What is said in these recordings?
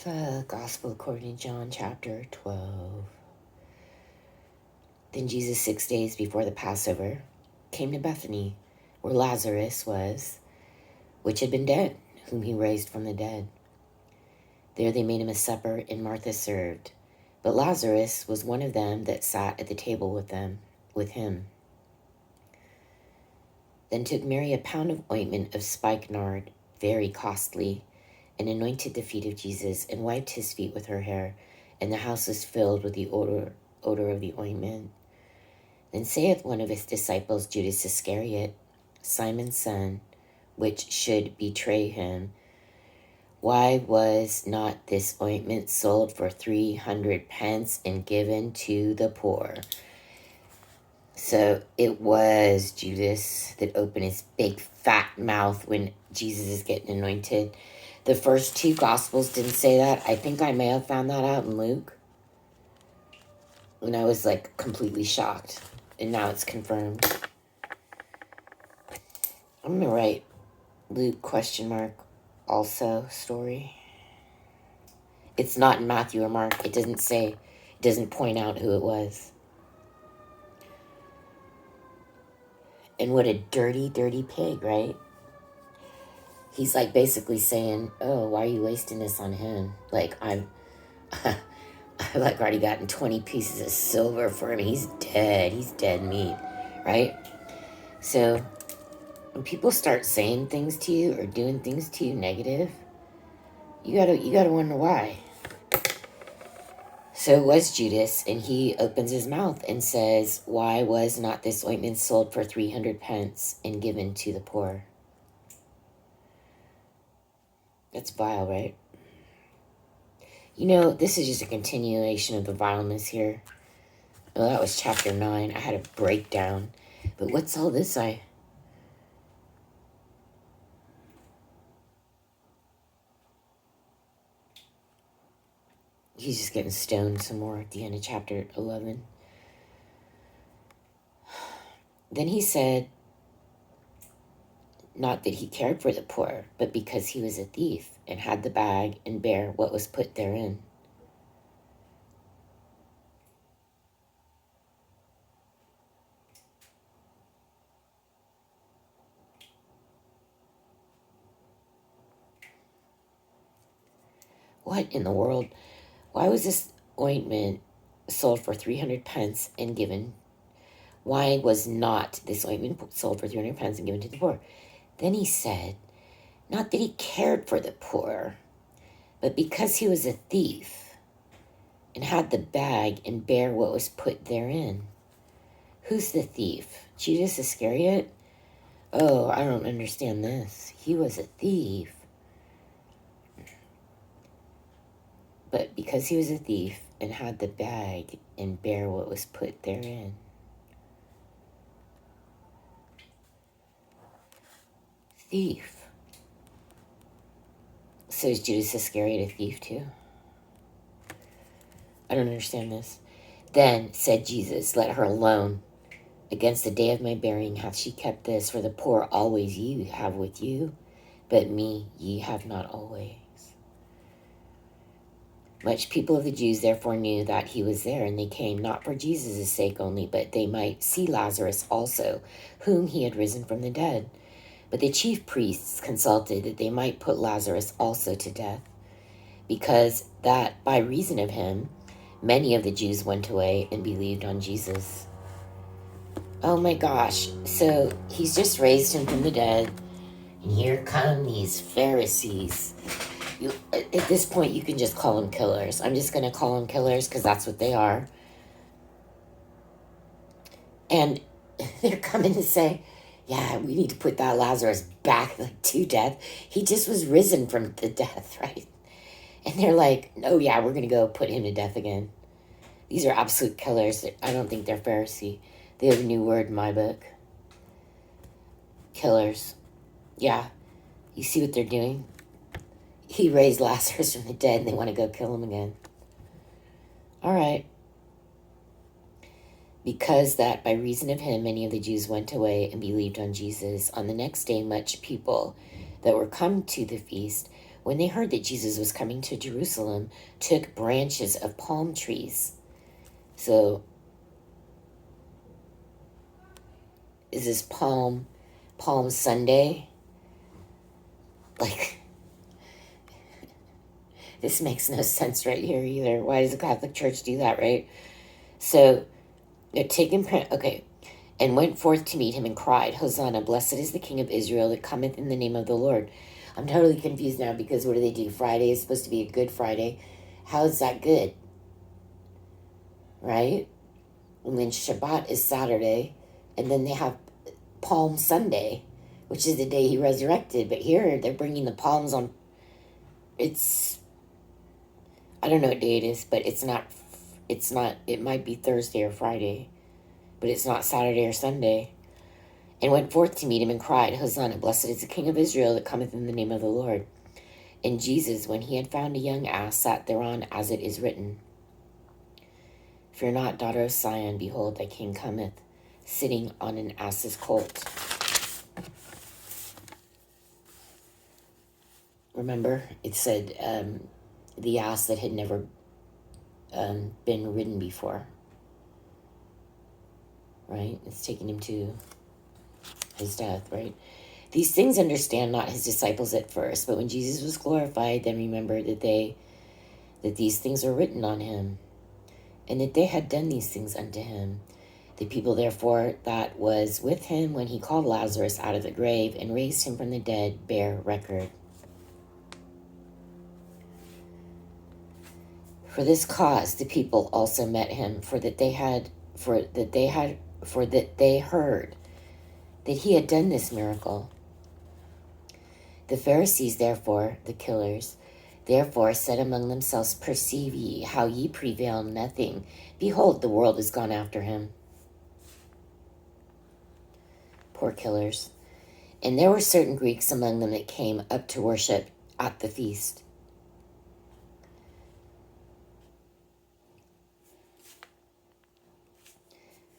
The Gospel according to John chapter 12. Then Jesus, 6 days before the Passover, came to Bethany, where Lazarus was, which had been dead, whom he raised from the dead. There they made him a supper, and Martha served. But Lazarus was one of them that sat at the table with him. Then took Mary a pound of ointment of spikenard, very costly, and anointed the feet of Jesus, and wiped his feet with her hair, and the house was filled with the odor of the ointment. Then saith one of his disciples, Judas Iscariot, Simon's son, which should betray him, why was not this ointment sold for 300 pence and given to the poor? So it was Judas that opened his big fat mouth when Jesus is getting anointed. The first two Gospels didn't say that. I think I may have found that out in Luke. And I was like completely shocked. And now it's confirmed. I'm going to write Luke ? Also story. It's not in Matthew or Mark. It doesn't point out who it was. And what a dirty, dirty pig, right? He's like basically saying, oh, why are you wasting this on him? Like, I've like already gotten 20 pieces of silver for him. He's dead meat, right? So when people start saying things to you or doing things to you negative, you gotta wonder why. So it was Judas, and he opens his mouth and says, why was not this ointment sold for 300 pence and given to the poor? That's vile, right? You know, this is just a continuation of the vileness here. Oh, that was chapter 9. I had a breakdown. But what's all this? He's just getting stoned some more at the end of chapter 11. Then he said, not that he cared for the poor, but because he was a thief and had the bag and bare what was put therein. What in the world? Why was this ointment sold for 300 pence and given? Why was not this ointment sold for 300 pence and given to the poor? Then he said, not that he cared for the poor, but because he was a thief and had the bag and bare what was put therein. Who's the thief? Judas Iscariot? Oh, I don't understand this. He was a thief. But because he was a thief and had the bag and bare what was put therein. Thief. So is Judas Iscariot a thief too? I don't understand this. Then said Jesus, let her alone. Against the day of my burying hath she kept this, for the poor always ye have with you, but me ye have not always. Much people of the Jews therefore knew that he was there, and they came not for Jesus' sake only, but they might see Lazarus also, whom he had risen from the dead. But the chief priests consulted that they might put Lazarus also to death, because that by reason of him many of the Jews went away and believed on Jesus. Oh my gosh, so he's just raised him from the dead, and here come these Pharisees. At this point, you can just call them killers. I'm just going to call them killers because that's what they are. And they're coming to say, yeah, we need to put that Lazarus back to death. He just was risen from the death, right? And they're like, oh yeah, we're going to go put him to death again. These are absolute killers. I don't think they're Pharisee. They have a new word in my book. Killers. Yeah. You see what they're doing? He raised Lazarus from the dead and they want to go kill him again. All right. Because that by reason of him many of the Jews went away and believed on Jesus. On the next day much people that were come to the feast when they heard that Jesus was coming to Jerusalem, took branches of palm trees. So, is this Palm Sunday? Like, this makes no sense right here either. Why does the Catholic Church do that, right? So, they're taking, okay, and went forth to meet him and cried, Hosanna, blessed is the King of Israel that cometh in the name of the Lord. I'm totally confused now because what do? Friday is supposed to be a Good Friday. How is that good? Right? And then Shabbat is Saturday. And then they have Palm Sunday, which is the day he resurrected. But here they're bringing the palms on. It's, I don't know what day it is, but it's not, it might be Thursday or Friday, but it's not Saturday or Sunday. And went forth to meet him and cried, Hosanna, blessed is the King of Israel that cometh in the name of the Lord. And Jesus, when he had found a young ass, sat thereon, as it is written, Fear not, daughter of Sion, behold, thy king cometh, sitting on an ass's colt. Remember, it said the ass that had never been ridden before. Right? It's taking him to his death, right? These things understand not his disciples at first, but when Jesus was glorified, then remembered that these things were written on him, and that they had done these things unto him. The people therefore that was with him when he called Lazarus out of the grave and raised him from the dead bear record. For this cause the people also met him, for that they heard that he had done this miracle. The Pharisees therefore, the killers, therefore said among themselves, Perceive ye how ye prevail nothing? Behold, the world is gone after him. Poor killers. And there were certain Greeks among them that came up to worship at the feast.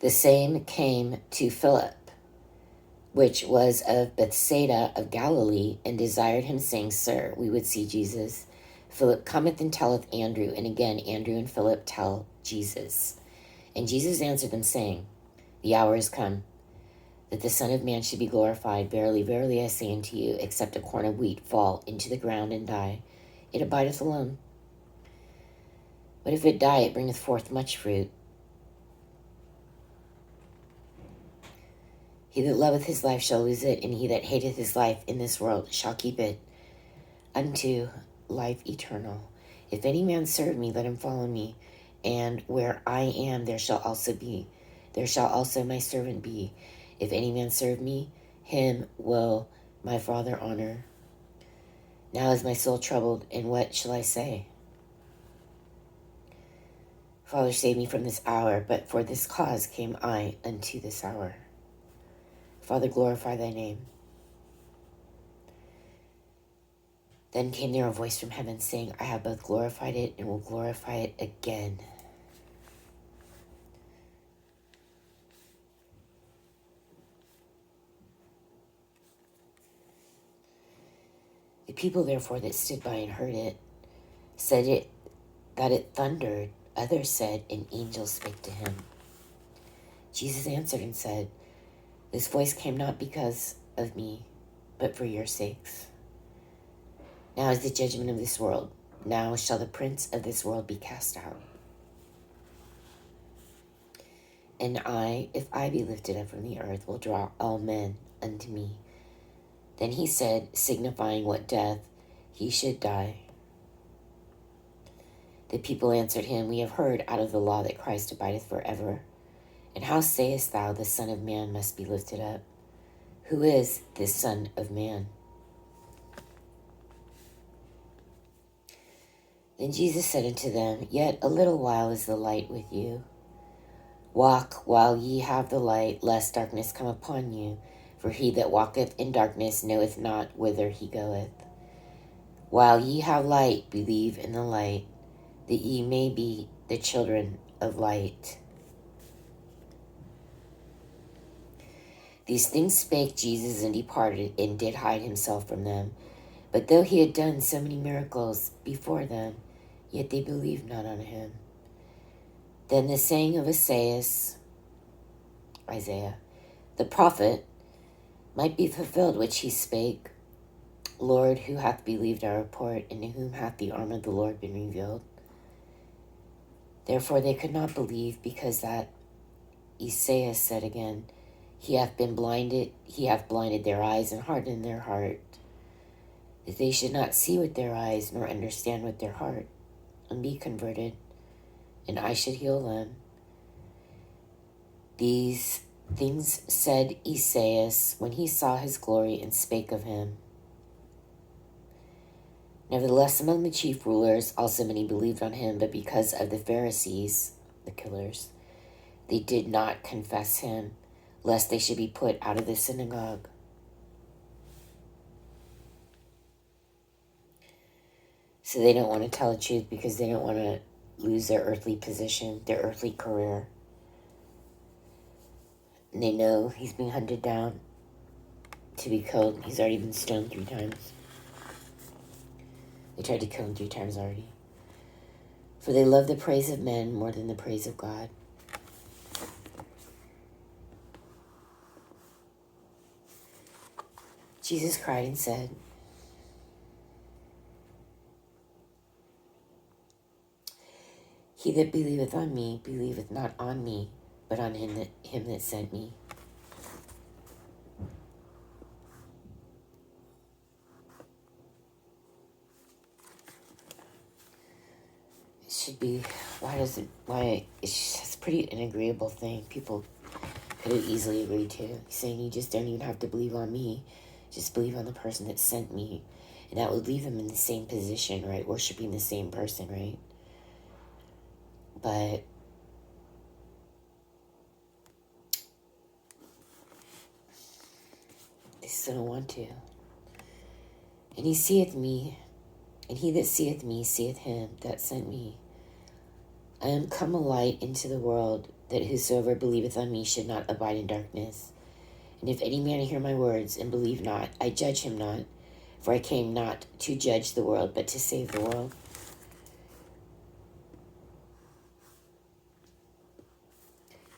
The same came to Philip, which was of Bethsaida of Galilee, and desired him, saying, Sir, we would see Jesus. Philip cometh and telleth Andrew, and again Andrew and Philip tell Jesus. And Jesus answered them, saying, The hour is come, that the Son of Man should be glorified. Verily, verily, I say unto you, except a corn of wheat fall into the ground and die, it abideth alone. But if it die, it bringeth forth much fruit. He that loveth his life shall lose it, and he that hateth his life in this world shall keep it unto life eternal. If any man serve me, let him follow me, and where I am, there shall also my servant be. If any man serve me, him will my Father honor. Now is my soul troubled, and what shall I say? Father, save me from this hour, but for this cause came I unto this hour. Father, glorify thy name. Then came there a voice from heaven, saying, I have both glorified it and will glorify it again. The people therefore that stood by and heard it said that it thundered. Others said, an angel spake to him. Jesus answered and said, This voice came not because of me, but for your sakes. Now is the judgment of this world. Now shall the prince of this world be cast out. And I, if I be lifted up from the earth, will draw all men unto me. Then he said, signifying what death he should die. The people answered him, We have heard out of the law that Christ abideth forever. And how sayest thou, the Son of Man must be lifted up? Who is this Son of Man? Then Jesus said unto them, Yet a little while is the light with you. Walk while ye have the light, lest darkness come upon you. For he that walketh in darkness knoweth not whither he goeth. While ye have light, believe in the light, that ye may be the children of light. These things spake Jesus, and departed, and did hide himself from them. But though he had done so many miracles before them, yet they believed not on him. Then the saying of Isaiah, the prophet, might be fulfilled, which he spake, Lord, who hath believed our report, and to whom hath the arm of the Lord been revealed? Therefore they could not believe, because that Isaiah said again, he hath blinded their eyes and hardened their heart, that they should not see with their eyes, nor understand with their heart, and be converted, and I should heal them. These things said Isaiah when he saw his glory and spake of him. Nevertheless, among the chief rulers also many believed on him, but because of the Pharisees, the killers, they did not confess him, lest they should be put out of the synagogue. So they don't want to tell the truth because they don't want to lose their earthly position, their earthly career. And they know he's being hunted down to be killed. He's already been stoned 3 times. They tried to kill him 3 times already. For they love the praise of men more than the praise of God. Jesus cried and said, He that believeth on me, believeth not on me, but on him that sent me. It should be, it's pretty an agreeable thing. People could have easily agreed to. He's saying you just don't even have to believe on me. Just believe on the person that sent me. And that would leave them in the same position, right? Worshipping the same person, right? But they still don't want to. And he seeth me, and he that seeth me seeth him that sent me. I am come a light into the world, that whosoever believeth on me should not abide in darkness. And if any man hear my words and believe not, I judge him not, for I came not to judge the world, but to save the world.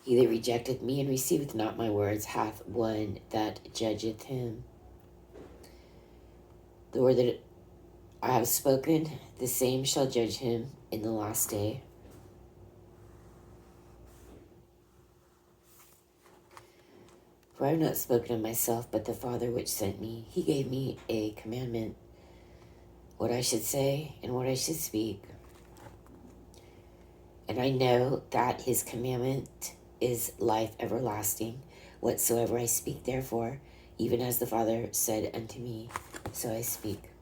He that rejecteth me and receiveth not my words hath one that judgeth him. The word that I have spoken, the same shall judge him in the last day. For I have not spoken of myself, but the Father which sent me. He gave me a commandment, what I should say and what I should speak. And I know that his commandment is life everlasting. Whatsoever I speak, therefore, even as the Father said unto me, so I speak.